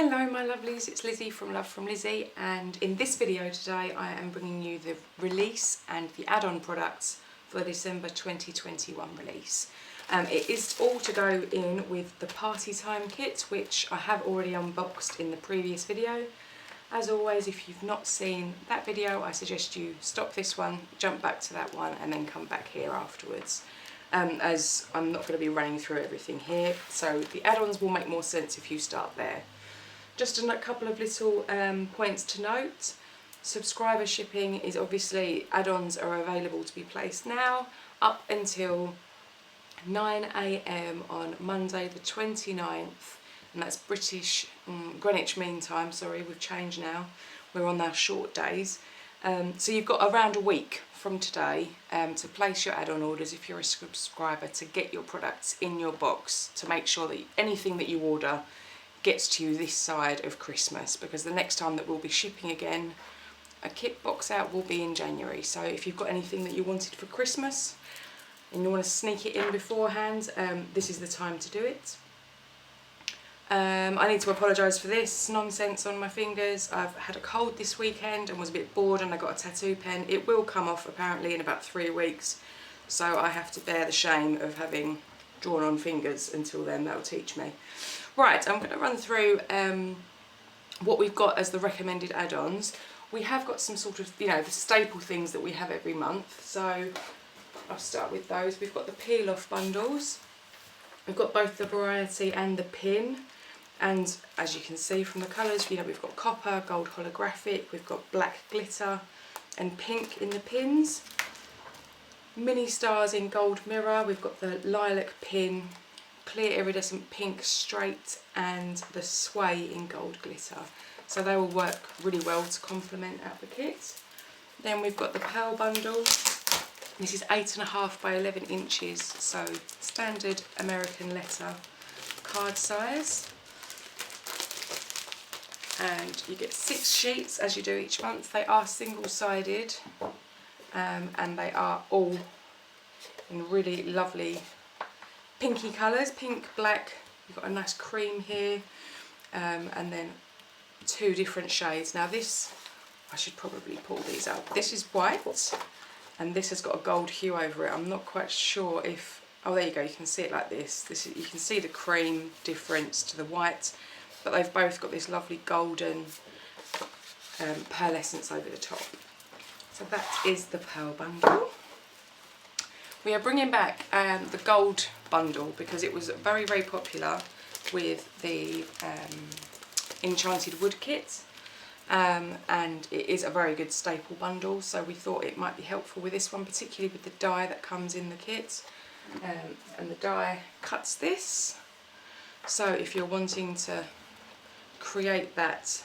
Hello my lovelies, it's Lizzie from Love from Lizzie, and in this video today I am bringing you the release and the add-on products for December 2021 release. It is all to go in with the Party Time kit, which I have already unboxed in the previous video. As always, if you've not seen that video, I suggest you stop this one, jump back to that one and then come back here afterwards. As I'm not going to be running through everything here, so the add-ons will make more sense if you start there. Just a couple of little points to note. Subscriber shipping is obviously, add-ons are available to be placed now up until 9 AM on Monday the 29th, and that's British Greenwich Mean Time. Sorry, we've changed now, we're on our short days. So you've got around a week from today to place your add-on orders if you're a subscriber, to get your products in your box, to make sure that anything that you order gets to you this side of Christmas, because the next time that we'll be shipping again, a kit box out, will be in January. So if you've got anything that you wanted for Christmas and you want to sneak it in beforehand, this is the time to do it. I need to apologise for this nonsense on my fingers. I've had a cold this weekend and was a bit bored, and I got a tattoo pen. It will come off apparently in about 3 weeks, so I have to bear the shame of having drawn on fingers until then. That'll teach me. Right, I'm going to run through what we've got as the recommended add-ons. We have got some sort of, the staple things that we have every month. So I'll start with those. We've got the peel-off bundles. We've got both the variety and the pin. And as you can see from the colours, we've got copper, gold holographic, we've got black glitter and pink in the pins. Mini stars in gold mirror. We've got the lilac pin, clear iridescent pink straight, and the sway in gold glitter. So they will work really well to complement out the kit. Then we've got the pearl bundle. This is 8.5 by 11 inches, so standard American letter card size. And you get 6 sheets as you do each month. They are single-sided, and they are all in really lovely pinky colours, pink, black. You've got a nice cream here, and then 2 different shades. Now this, I should probably pull these up. This is white, and this has got a gold hue over it. I'm not quite sure if, oh there you go, you can see it like this. You can see the cream difference to the white, but they've both got this lovely golden pearlescence over the top. So that is the pearl bundle. We are bringing back the gold bundle because it was very, very popular with the Enchanted wood kit, and it is a very good staple bundle, so we thought it might be helpful with this one, particularly with the die that comes in the kit. And the die cuts this, so if you're wanting to create that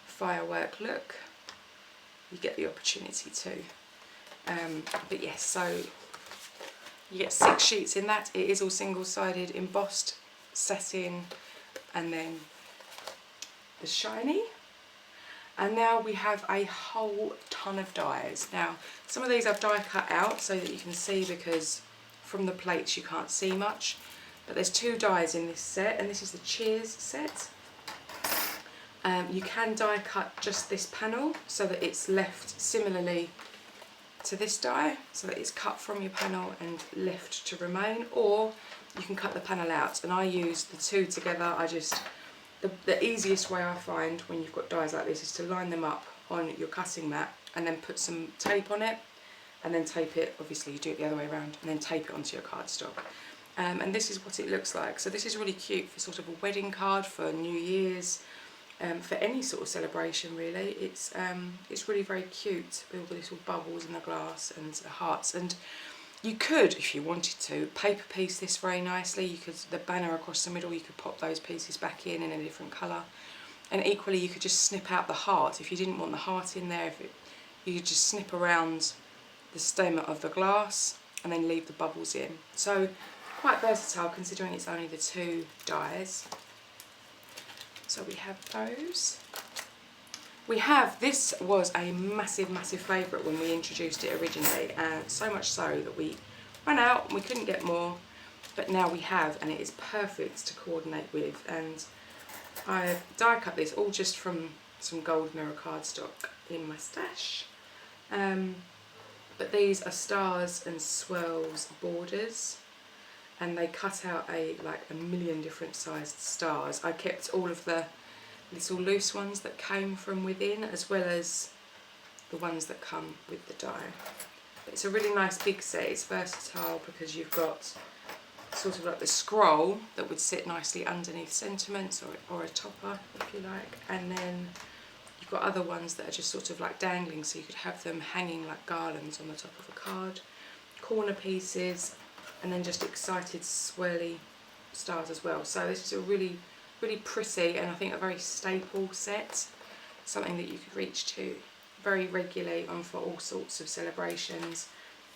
firework look, you get the opportunity to. But yes, so you get 6 sheets in that. It is all single-sided, embossed satin, and then the shiny. And now we have a whole ton of dies. Now some of these I've die cut out so that you can see, because from the plates you can't see much, but there's 2 dies in this set, and this is the Cheers set. You can die cut just this panel so that it's left similarly to this die, so that it's cut from your panel and left to remain, or you can cut the panel out, and I use the 2 together. The easiest way I find when you've got dies like this is to line them up on your cutting mat and then put some tape on it, and then tape it, obviously you do it the other way around, and then tape it onto your cardstock. And this is what it looks like. So this is really cute for sort of a wedding card, for New Year's, for any sort of celebration really. It's really very cute with all the little bubbles in the glass and hearts. And you could, if you wanted to, paper piece this very nicely. You could, the banner across the middle, you could pop those pieces back in a different colour. And equally you could just snip out the heart if you didn't want the heart in there. You could just snip around the stem of the glass and then leave the bubbles in. So quite versatile considering it's only the 2 dies. So we have those. This was a massive, massive favourite when we introduced it originally, and so much so that we ran out and we couldn't get more, but now we have, and it is perfect to coordinate with. And I've die cut this all just from some gold mirror cardstock in my stash. But these are stars and swirls borders, and they cut out like a million different sized stars. I kept all of the little loose ones that came from within, as well as the ones that come with the die. It's a really nice big set. It's versatile because you've got sort of like the scroll that would sit nicely underneath sentiments, or a topper if you like, and then you've got other ones that are just sort of like dangling, so you could have them hanging like garlands on the top of a card, corner pieces, and then just excited swirly stars as well. So this is a really, really pretty, and I think a very staple set, something that you could reach to very regularly on for all sorts of celebrations.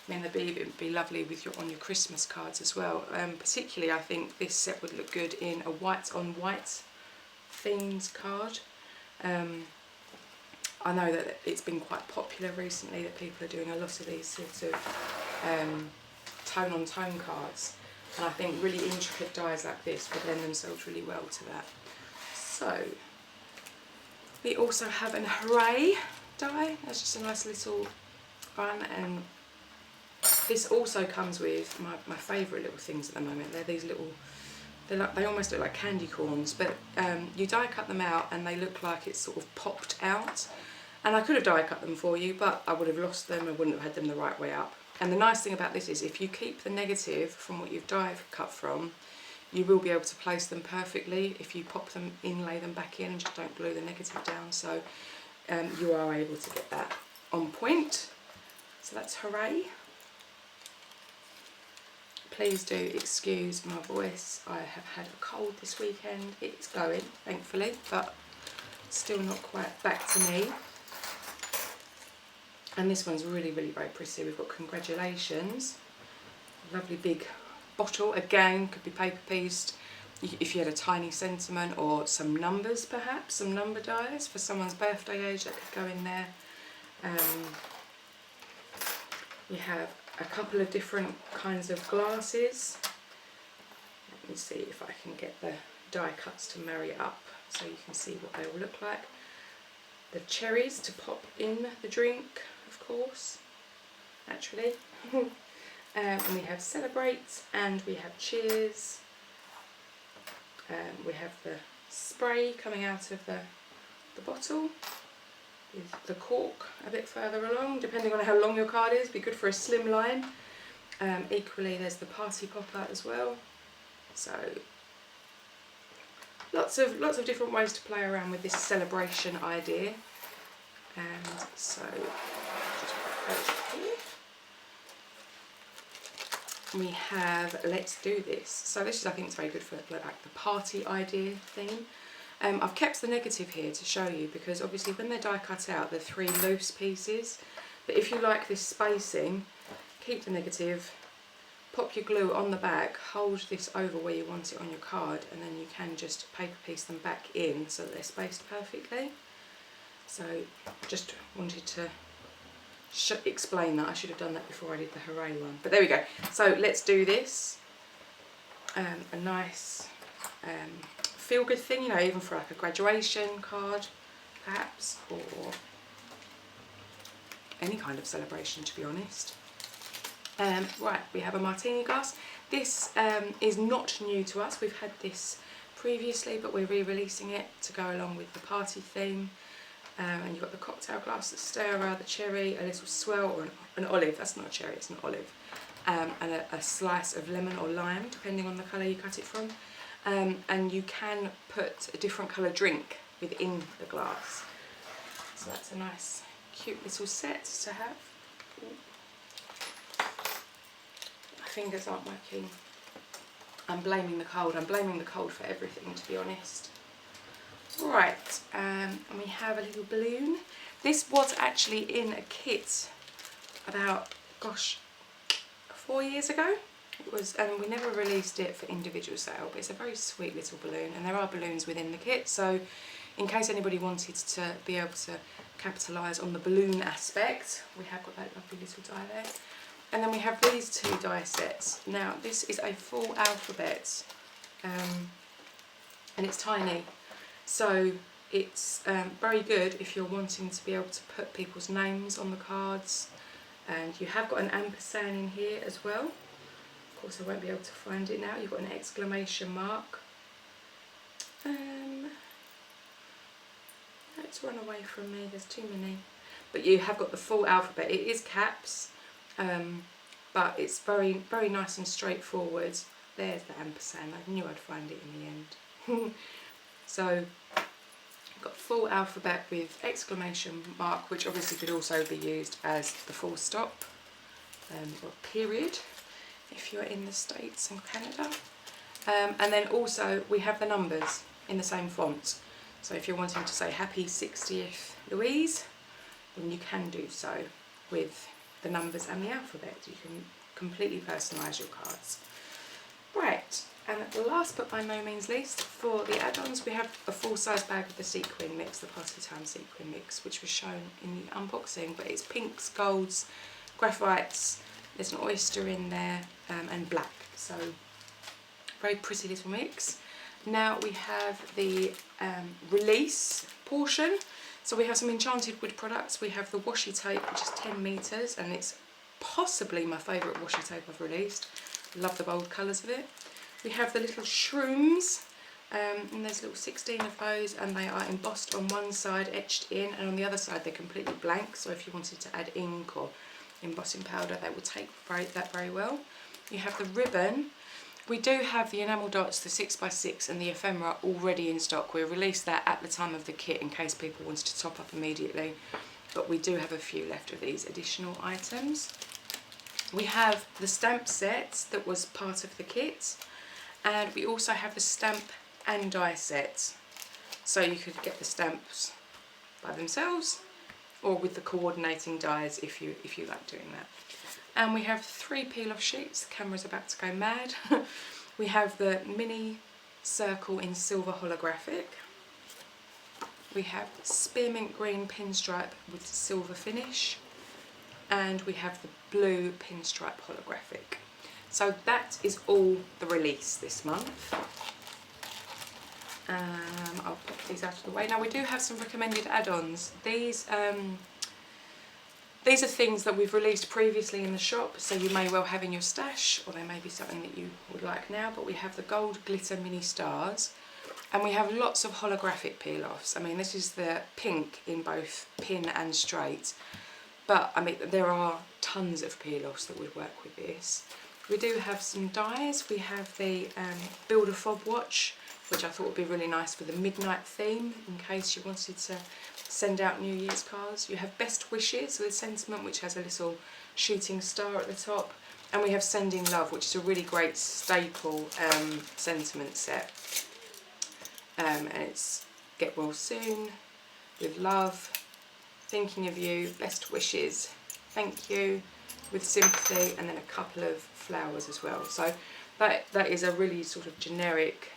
I mean, it'd be lovely with on your Christmas cards as well. Particularly, I think this set would look good in a white on white themed card. I know that it's been quite popular recently, that people are doing a lot of these sort of tone on tone cards, and I think really intricate dies like this would lend themselves really well to that. So we also have an Hooray die. That's just a nice little one, and this also comes with my favourite little things at the moment. They're these little, they almost look like candy corns, but you die cut them out and they look like it's sort of popped out. And I could have die cut them for you, but I would have lost them and wouldn't have had them the right way up. And the nice thing about this is if you keep the negative from what you've die cut from, you will be able to place them perfectly if you pop them in, lay them back in, and just don't glue the negative down. So you are able to get that on point. So that's Hooray. Please do excuse my voice. I have had a cold this weekend. It's going, thankfully, but still not quite back to me. And this one's really, really very pretty. We've got Congratulations. Lovely big bottle. Again, could be paper pieced. If you had a tiny sentiment or some numbers, perhaps, some number dies for someone's birthday age, that could go in there. We have a couple of different kinds of glasses. Let me see if I can get the die cuts to marry up so you can see what they will look like. The cherries to pop in the drink, of course, naturally. And we have Celebrate, and we have Cheers. We have the spray coming out of the bottle, with the cork a bit further along, depending on how long your card is. Be good for a slim line. Equally, there's the party popper as well. So lots of different ways to play around with this celebration idea. And so just put those here. We have Let's Do This. So this is, I think it's very good for like the party idea theme. I've kept the negative here to show you, because obviously when they're die cut out, they're 3 loose pieces. But if you like this spacing, keep the negative, pop your glue on the back, hold this over where you want it on your card, and then you can just paper piece them back in so that they're spaced perfectly. So just wanted to explain that. I should have done that before I did the Hooray one. But there we go. So Let's Do This. A nice feel-good thing, you know, even for like a graduation card, perhaps, or any kind of celebration, to be honest. Right, we have a martini glass. This is not new to us. We've had this previously, but we're re-releasing it to go along with the party theme. And you've got the cocktail glass, the stirrer, the cherry, a little swirl, or an olive. That's not a cherry, it's an olive. And a slice of lemon or lime, depending on the colour you cut it from. And you can put a different colour drink within the glass. So that's a nice, cute little set to have. My fingers aren't working. I'm blaming the cold. I'm blaming the cold for everything, to be honest. Right, and we have a little balloon. This was actually in a kit about, gosh, 4 years ago. It was, and we never released it for individual sale, but it's a very sweet little balloon, and there are balloons within the kit, so in case anybody wanted to be able to capitalise on the balloon aspect, we have got that lovely little die there. And then we have these 2 die sets. Now this is a full alphabet, and it's tiny. So it's very good if you're wanting to be able to put people's names on the cards. And you have got an ampersand in here as well. Of course I won't be able to find it now. You've got an exclamation mark. It's run away from me, there's too many. But you have got the full alphabet. It is caps, but it's very, very nice and straightforward. There's the ampersand. I knew I'd find it in the end. So you've got full alphabet with exclamation mark, which obviously could also be used as the full stop or period if you're in the States and Canada. And then also we have the numbers in the same font. So if you're wanting to say happy 60th Louise, then you can do so with the numbers and the alphabet. You can completely personalise your cards. Right, and last but by no means least, for the add-ons, we have a full-size bag of the sequin mix, the Party Time sequin mix, which was shown in the unboxing, but it's pinks, golds, graphites, there's an oyster in there, and black, so very pretty little mix. Now we have the release portion. So we have some Enchanted wood products. We have the washi tape, which is 10 metres, and it's possibly my favourite washi tape I've released. Love the bold colours of it. We have the little shrooms, and there's little 16 of those, and they are embossed on one side, etched in, and on the other side they're completely blank. So if you wanted to add ink or embossing powder, they will take that very well. You have the ribbon. We do have the enamel dots, the 6x6 and the ephemera already in stock. We released that at the time of the kit in case people wanted to top up immediately, but we do have a few left of these additional items. We have the stamp set that was part of the kit, and we also have the stamp and die set. So you could get the stamps by themselves or with the coordinating dies if you like doing that. And we have 3 peel-off sheets. The camera's about to go mad. We have the mini circle in silver holographic. We have spearmint green pinstripe with silver finish. And we have the blue pinstripe holographic. So that is all the release this month. I'll put these out of the way. Now we do have some recommended add-ons. These are things that we've released previously in the shop, so you may well have in your stash, or they may be something that you would like now, but we have the gold glitter mini stars, and we have lots of holographic peel-offs. I mean, this is the pink in both pin and straight, but I mean, there are tons of peel-offs that would work with this. We do have some dies. We have the Build a Fob watch, which I thought would be really nice for the midnight theme, in case you wanted to send out New Year's cards. You have Best Wishes with sentiment, which has a little shooting star at the top. And we have Sending Love, which is a really great staple sentiment set. And it's Get Well Soon, with love, thinking of you, best wishes, thank you, with sympathy, and then a couple of flowers as well. So that is a really sort of generic,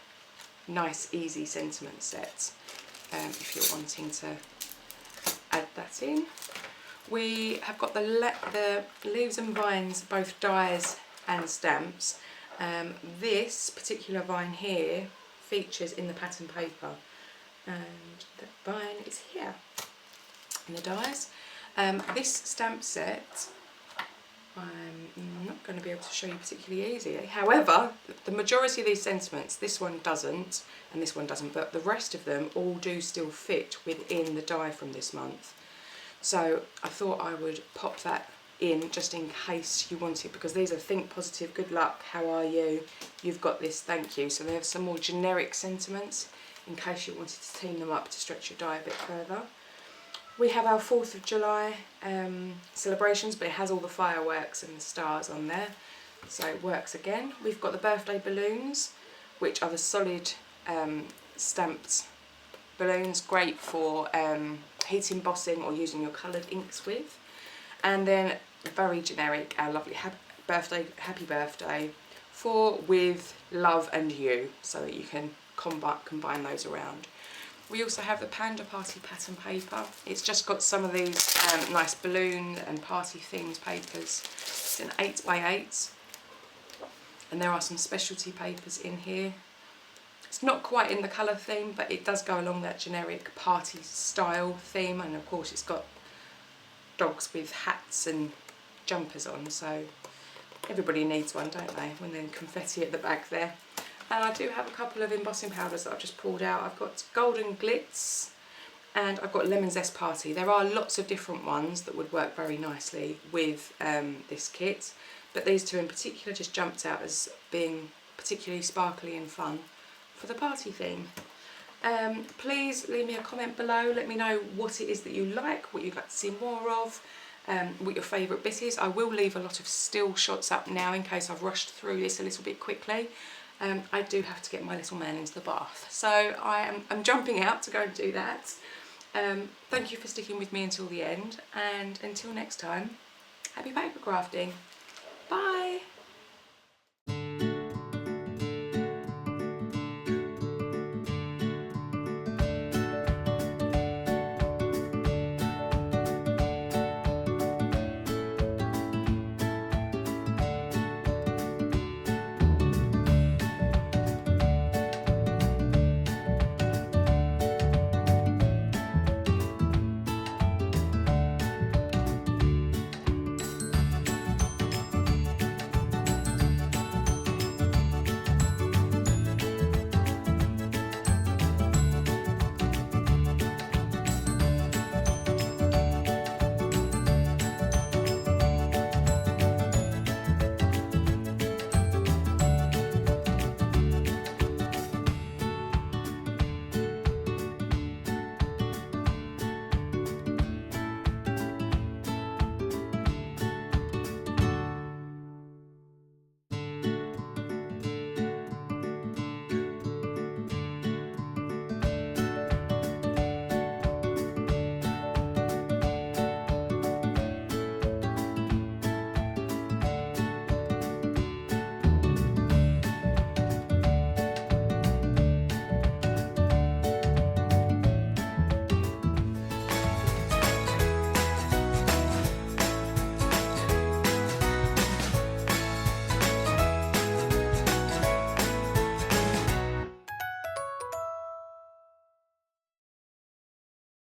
nice, easy sentiment set if you're wanting to add that in. We have got the Leaves and Vines, both dies and stamps. This particular vine here features in the pattern paper, and the vine is here in the dies. This stamp set I'm not going to be able to show you particularly easily. However, the majority of these sentiments, this one doesn't and this one doesn't, but the rest of them all do still fit within the die from this month. So I thought I would pop that in just in case you want it, because these are Think Positive, Good Luck, How Are You, You've Got This, Thank You. So they have some more generic sentiments in case you wanted to team them up to stretch your die a bit further. We have our 4th of July celebrations, but it has all the fireworks and the stars on there, so it works again. We've got the birthday balloons, which are the solid stamped balloons, great for heat embossing or using your coloured inks with. And then very generic, our lovely happy birthday for, with, love and you, so that you can combine those around. We also have the Panda Party pattern paper. It's just got some of these nice balloon and party themed papers. It's an 8x8, and there are some specialty papers in here. It's not quite in the colour theme, but it does go along that generic party style theme, and of course it's got dogs with hats and jumpers on, so everybody needs one, don't they? And then confetti at the back there. And I do have a couple of embossing powders that I've just pulled out. I've got Golden Glitz and I've got Lemon Zest Party. There are lots of different ones that would work very nicely with this kit, but these two in particular just jumped out as being particularly sparkly and fun for the party theme. Please leave me a comment below, let me know what it is that you like, what you'd like to see more of, what your favourite bit is. I will leave a lot of still shots up now in case I've rushed through this a little bit quickly. I do have to get my little man into the bath, so I'm jumping out to go and do that. Thank you for sticking with me until the end, and until next time, happy paper crafting. Bye!